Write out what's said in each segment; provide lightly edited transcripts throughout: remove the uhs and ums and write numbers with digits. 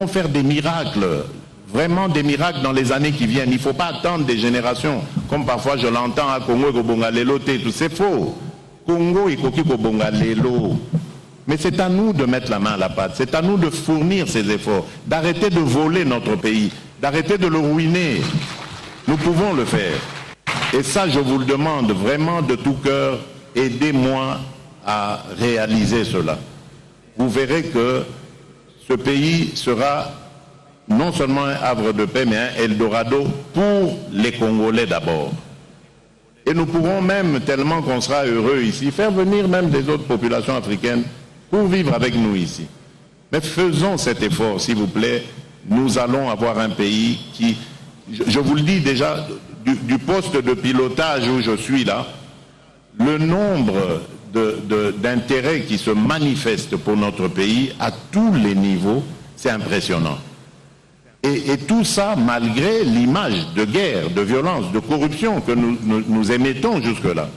faire des miracles, vraiment des miracles dans les années qui viennent. Il ne faut pas attendre des générations, comme parfois je l'entends à Congo, tout c'est faux. Congo, il faut. Mais c'est à nous de mettre la main à la pâte, c'est à nous de fournir ces efforts, d'arrêter de voler notre pays, d'arrêter de le ruiner. Nous pouvons le faire. Et ça, je vous le demande vraiment de tout cœur, aidez-moi à réaliser cela. Vous verrez que ce pays sera non seulement un havre de paix, mais un Eldorado pour les Congolais d'abord. Et nous pourrons même, tellement qu'on sera heureux ici, faire venir même des autres populations africaines pour vivre avec nous ici. Mais faisons cet effort, s'il vous plaît. Nous allons avoir un pays qui, je vous le dis déjà, du poste de pilotage où je suis là, le nombre d'intérêts qui se manifestent pour notre pays à tous les niveaux, c'est impressionnant. Et tout ça malgré l'image de guerre, de violence, de corruption que nous émettons jusque-là.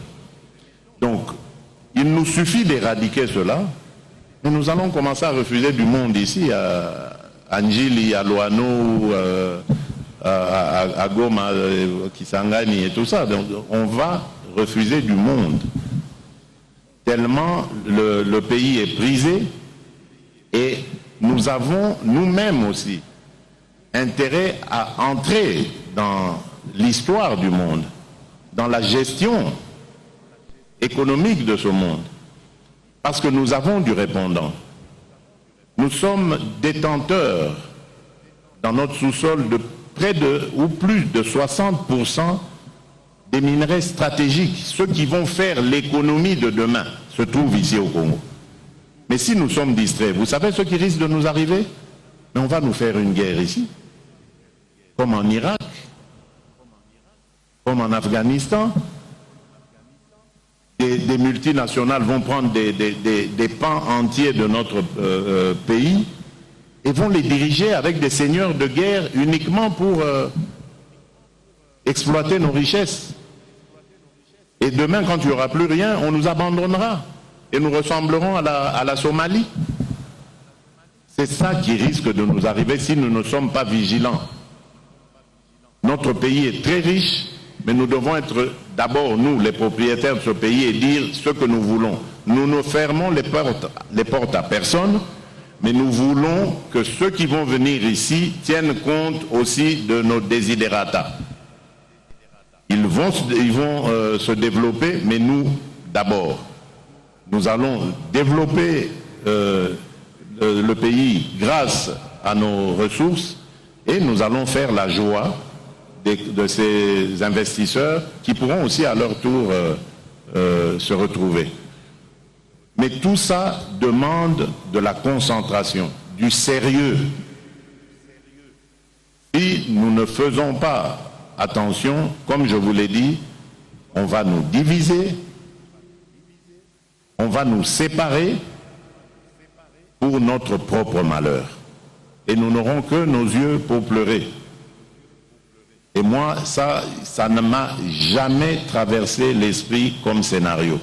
Donc, il nous suffit d'éradiquer cela, et nous allons commencer à refuser du monde ici, à Njili, à Loano, à Goma, Kisangani et tout ça. Donc, on va refuser du monde. Tellement le pays est brisé, et nous avons nous-mêmes aussi intérêt à entrer dans l'histoire du monde, dans la gestion économique de ce monde, parce que nous avons du répondant. Nous sommes détenteurs dans notre sous-sol de près de, ou plus de 60% des minerais stratégiques, ceux qui vont faire l'économie de demain, se trouvent ici au Congo. Mais si nous sommes distraits, vous savez ce qui risque de nous arriver? Mais on va nous faire une guerre ici, comme en Irak, comme en Afghanistan. Des multinationales vont prendre des pans entiers de notre pays et vont les diriger avec des seigneurs de guerre uniquement pour exploiter nos richesses. Et demain, quand il n'y aura plus rien, on nous abandonnera et nous ressemblerons à la Somalie. C'est ça qui risque de nous arriver si nous ne sommes pas vigilants. Notre pays est très riche, mais nous devons être d'abord, nous, les propriétaires de ce pays, et dire ce que nous voulons. Nous ne fermons les portes à personne, mais nous voulons que ceux qui vont venir ici tiennent compte aussi de nos desiderata. Ils vont se développer, mais nous, d'abord. Nous allons développer le pays grâce à nos ressources, et nous allons faire la joie de ces investisseurs qui pourront aussi à leur tour se retrouver. Mais tout ça demande de la concentration, du sérieux. Si nous ne faisons pas attention, comme je vous l'ai dit, on va nous diviser, on va nous séparer pour notre propre malheur. Et nous n'aurons que nos yeux pour pleurer. Et moi, ça ne m'a jamais traversé l'esprit comme scénario.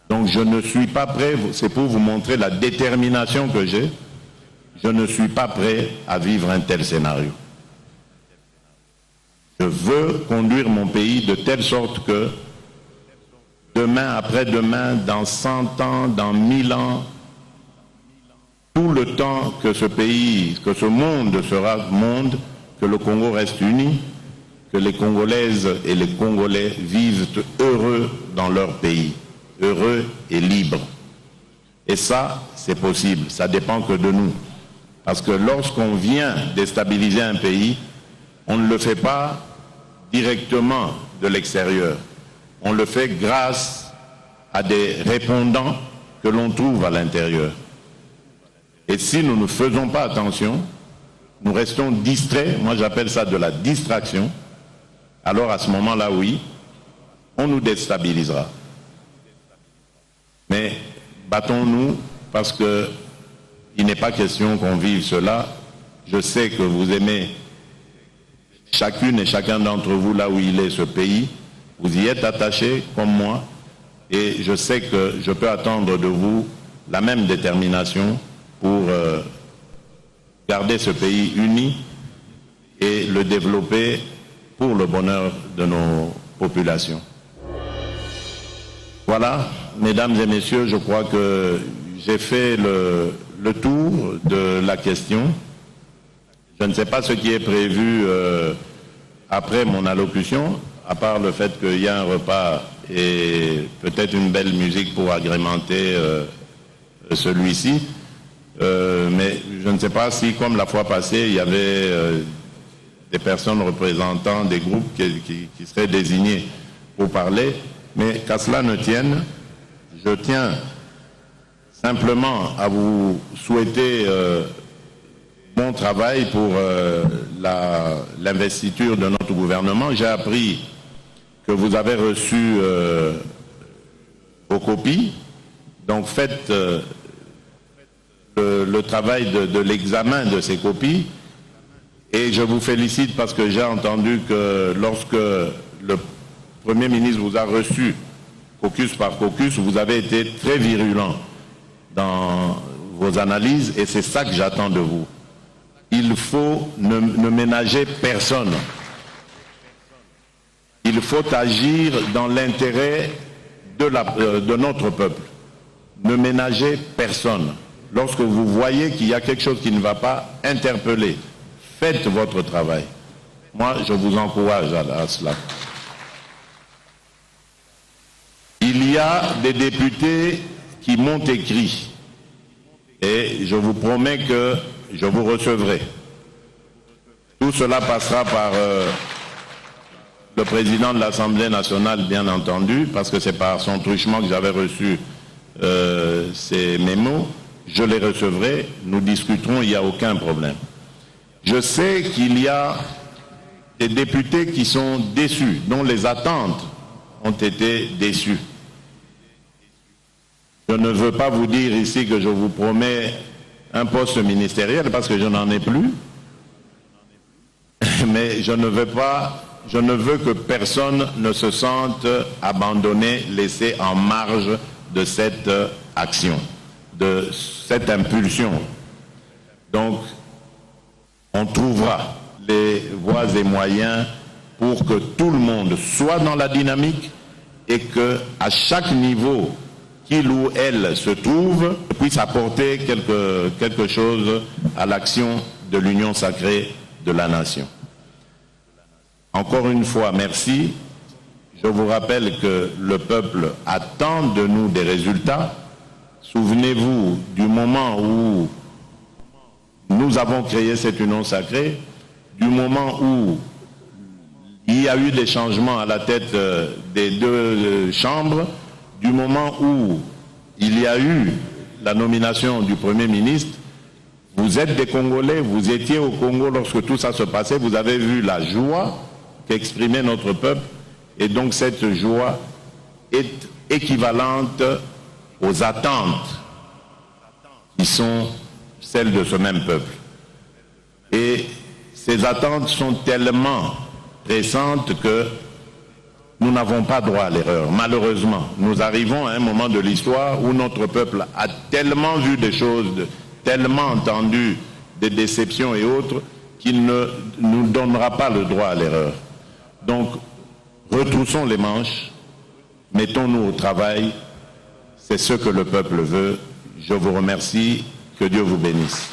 Donc je ne suis pas prêt, c'est pour vous montrer la détermination que j'ai, je ne suis pas prêt à vivre un tel scénario. Je veux conduire mon pays de telle sorte que demain, après-demain, dans 100 ans, dans 1000 ans, tout le temps que ce pays, que ce monde sera monde, que le Congo reste uni, que les Congolaises et les Congolais vivent heureux dans leur pays, heureux et libres. Et ça, c'est possible, ça dépend que de nous. Parce que lorsqu'on vient déstabiliser un pays, on ne le fait pas directement de l'extérieur. On le fait grâce à des répondants que l'on trouve à l'intérieur. Et si nous ne faisons pas attention, nous restons distraits, moi j'appelle ça de la distraction, alors à ce moment-là, oui, on nous déstabilisera. Mais battons-nous parce qu'il n'est pas question qu'on vive cela. Je sais que vous aimez chacune et chacun d'entre vous là où il est, ce pays. Vous y êtes attachés comme moi et je sais que je peux attendre de vous la même détermination pour garder ce pays uni et le développer pour le bonheur de nos populations. Voilà, mesdames et messieurs, je crois que j'ai fait le tour de la question. Je ne sais pas ce qui est prévu après mon allocution, à part le fait qu'il y a un repas et peut-être une belle musique pour agrémenter celui-ci. Mais je ne sais pas si, comme la fois passée, il y avait des personnes représentant des groupes qui seraient désignés pour parler. Mais qu'à cela ne tienne, je tiens simplement à vous souhaiter bon travail pour l'investiture de notre gouvernement. J'ai appris que vous avez reçu vos copies. Donc faites le travail de l'examen de ces copies. Et je vous félicite parce que j'ai entendu que lorsque le Premier ministre vous a reçu caucus par caucus, vous avez été très virulent dans vos analyses et c'est ça que j'attends de vous. Il faut ne ménager personne. Il faut agir dans l'intérêt de notre peuple. Ne ménagez personne. Lorsque vous voyez qu'il y a quelque chose qui ne va pas, interpellez. Faites votre travail. Moi, je vous encourage à cela. Il y a des députés qui m'ont écrit et je vous promets que je vous recevrai. Tout cela passera par le président de l'Assemblée nationale, bien entendu, parce que c'est par son truchement que j'avais reçu ces mémos. Je les recevrai, nous discuterons, il n'y a aucun problème. Je sais qu'il y a des députés qui sont déçus, dont les attentes ont été déçues. Je ne veux pas vous dire ici que je vous promets un poste ministériel parce que je n'en ai plus. Mais je ne veux que personne ne se sente abandonné, laissé en marge de cette action, de cette impulsion. Donc, on trouvera les voies et moyens pour que tout le monde soit dans la dynamique et que à chaque niveau qu'il ou elle se trouve puisse apporter quelque chose à l'action de l'union sacrée de la nation. Encore une fois, merci. Je vous rappelle que le peuple attend de nous des résultats. Souvenez-vous du moment où nous avons créé cette union sacrée, du moment où il y a eu des changements à la tête des deux chambres, du moment où il y a eu la nomination du Premier ministre. Vous êtes des Congolais, vous étiez au Congo lorsque tout ça se passait, vous avez vu la joie qu'exprimait notre peuple, et donc cette joie est équivalente aux attentes qui sont celles de ce même peuple. Et ces attentes sont tellement pressantes que nous n'avons pas droit à l'erreur. Malheureusement, nous arrivons à un moment de l'histoire où notre peuple a tellement vu des choses, tellement entendu des déceptions et autres, qu'il ne nous donnera pas le droit à l'erreur. Donc, retroussons les manches, mettons-nous au travail, c'est ce que le peuple veut. Je vous remercie, que Dieu vous bénisse.